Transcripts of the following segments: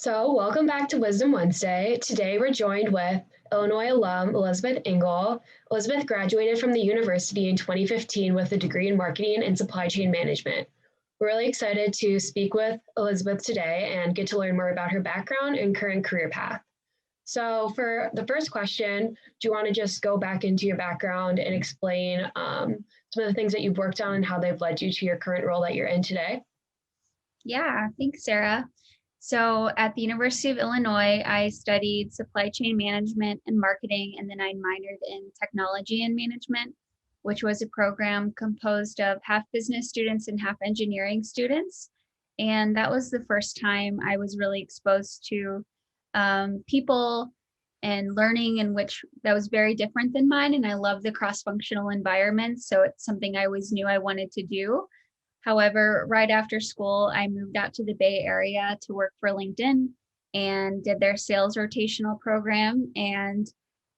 Welcome back to Wisdom Wednesday. Today, we're joined with Illinois alum Elizabeth Engele. Elizabeth graduated from the university in 2015 with a degree in marketing and supply chain management. We're really excited to speak with Elizabeth today and get to learn more about her background and current career path. So, for the first question, do you want to just go back into your background and explain some of the things that you've worked on and how they've led you to your current role that you're in today? Yeah, thanks, Sarah. So at the University of Illinois, I studied supply chain management and marketing, and then I minored in technology and management, which was a program composed of half business students and half engineering students. And that was the first time I was really exposed to people and learning in which that was very different than mine. And I love the cross-functional environment. So it's something I always knew I wanted to do. However, right after school, I moved out to the Bay Area to work for LinkedIn and did their sales rotational program. And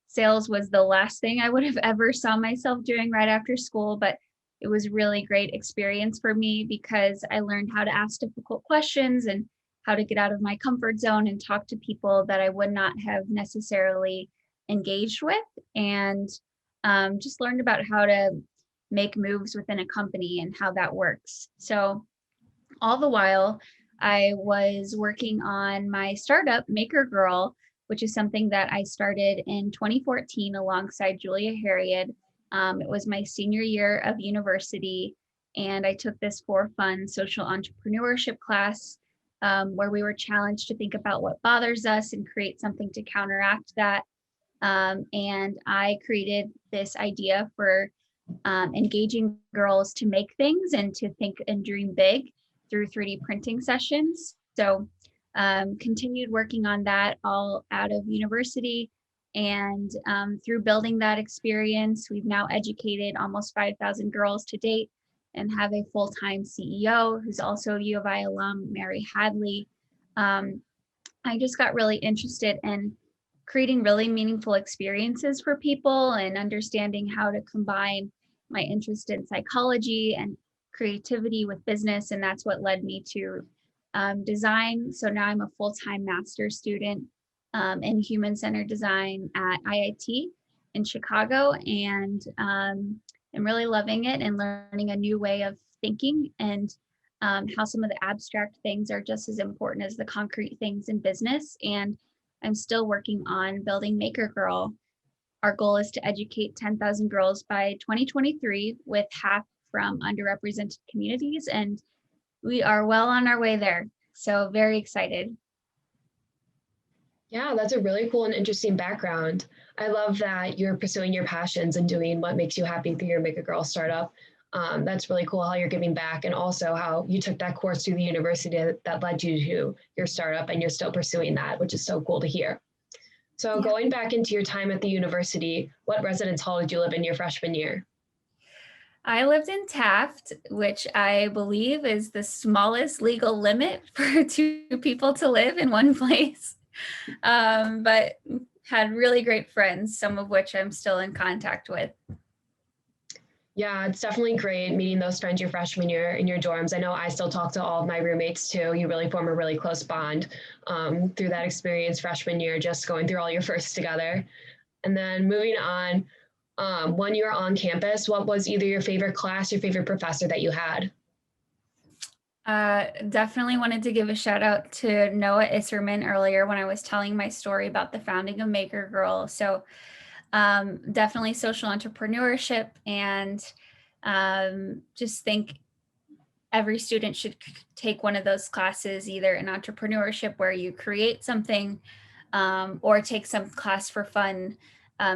sales was the last thing I would have ever saw myself doing right after school, but it was really great experience for me because I learned how to ask difficult questions and how to get out of my comfort zone and talk to people that I would not have necessarily engaged with, and just learned about how to make moves within a company and how that works. So all the while, I was working on my startup, Maker Girl, which is something that I started in 2014 alongside Julia Harriet. It was my senior year of university, and I took this for fun social entrepreneurship class where we were challenged to think about what bothers us and create something to counteract that. And I created this idea for engaging girls to make things and to think and dream big through 3D printing sessions. So continued working on that all out of university. And through building that experience, we've now educated almost 5,000 girls to date and have a full-time CEO who's also a U of I alum, Mary Hadley. I just got really interested in creating really meaningful experiences for people and understanding how to combine my interest in psychology and creativity with business. And that's what led me to design. So now I'm a full-time master's student in human-centered design at IIT in Chicago. And I'm really loving it and learning a new way of thinking and how some of the abstract things are just as important as the concrete things in business. And I'm still working on building Maker Girl. Our goal is to educate 10,000 girls by 2023, with half from underrepresented communities, and we are well on our way there. So very excited. Yeah, that's a really cool and interesting background. I love that you're pursuing your passions and doing what makes you happy through your Make a Girl startup. That's really cool how you're giving back, and also how you took that course through the university that led you to your startup and you're still pursuing that, which is so cool to hear. So, Yeah. going back into your time at the university, what residence hall did you live in your freshman year? I lived in Taft, which I believe is the smallest legal limit for two people to live in one place. But had really great friends, some of which I'm still in contact with. Yeah, it's definitely great meeting those friends your freshman year in your dorms. I know I still talk to all of my roommates too. You really form a really close bond through that experience freshman year, just going through all your firsts together. And then moving on, when you were on campus, what was either your favorite class or favorite professor that you had? Definitely wanted to give a shout out to Noah Isserman earlier when I was telling my story about the founding of Maker Girl. So definitely social entrepreneurship, and just think every student should take one of those classes, either in entrepreneurship where you create something, or take some class for fun,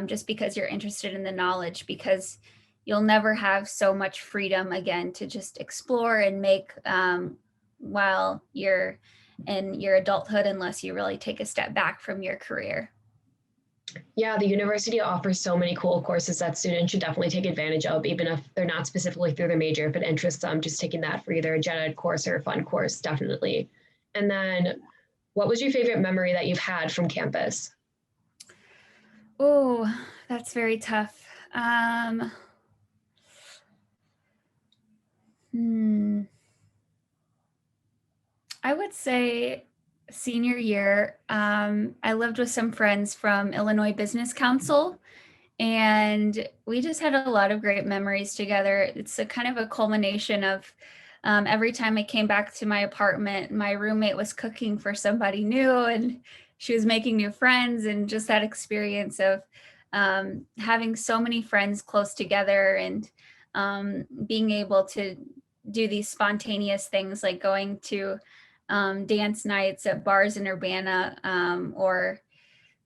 just because you're interested in the knowledge, because you'll never have so much freedom again to just explore and make while you're in your adulthood, unless you really take a step back from your career. Yeah, the university offers so many cool courses that students should definitely take advantage of, even if they're not specifically through their major. If it interests them, just taking that for either a gen ed course or a fun course, definitely. And then, what was your favorite memory that you've had from campus? Oh, that's very tough. Hmm. I would say Senior year, I lived with some friends from Illinois Business Council, and we just had a lot of great memories together. It's a kind of a culmination of every time I came back to my apartment, my roommate was cooking for somebody new and she was making new friends, and just that experience of having so many friends close together and being able to do these spontaneous things like going to dance nights at bars in Urbana, or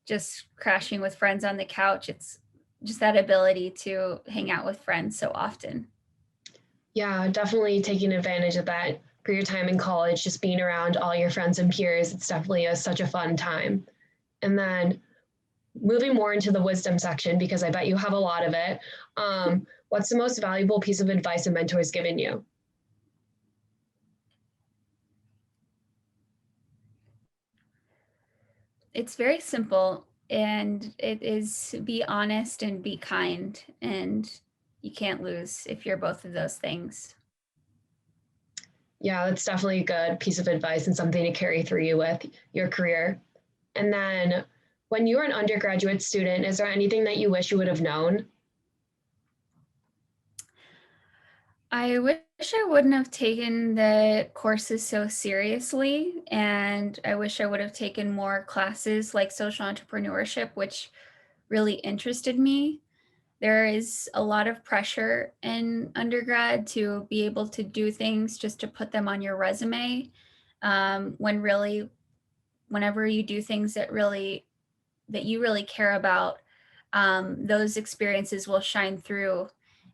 just crashing with friends on the couch. It's just that ability to hang out with friends so often. Yeah, definitely taking advantage of that for your time in college, just being around all your friends and peers. It's definitely such a fun time. And then moving more into the wisdom section, because I bet you have a lot of it. What's the most valuable piece of advice a mentor has given you? It's very simple, and it is be honest and be kind, and you can't lose if you're both of those things. Yeah, that's definitely a good piece of advice and something to carry through you with your career. And then when you were an undergraduate student, is there anything that you wish you would have known? I wish I wouldn't have taken the courses so seriously, and I wish I would have taken more classes like social entrepreneurship, which really interested me. There is a lot of pressure in undergrad to be able to do things just to put them on your resume, when really, whenever you do things that you really care about, those experiences will shine through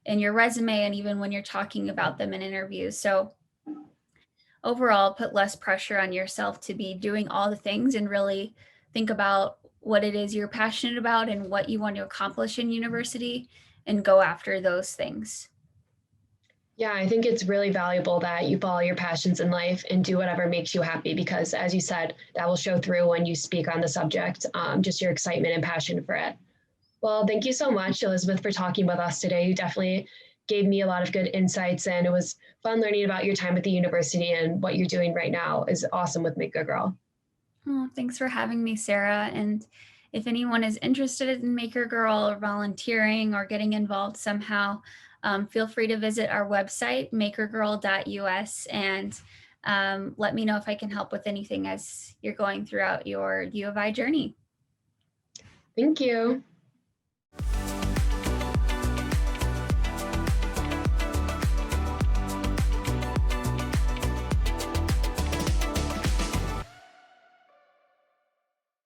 in your resume and even when you're talking about them in interviews. So overall, put less pressure on yourself to be doing all the things and really think about what it is you're passionate about and what you want to accomplish in university, and go after those things. Yeah, I think it's really valuable that you follow your passions in life and do whatever makes you happy because, as you said, that will show through when you speak on the subject, just your excitement and passion for it. Well, thank you so much, Elizabeth, for talking with us today. You definitely gave me a lot of good insights, and it was fun learning about your time at the university and what you're doing right now is awesome with Make a Girl. Oh, thanks for having me, Sarah. And if anyone is interested in Maker Girl or volunteering or getting involved somehow, feel free to visit our website, makergirl.us, and let me know if I can help with anything as you're going throughout your U of I journey. Thank you.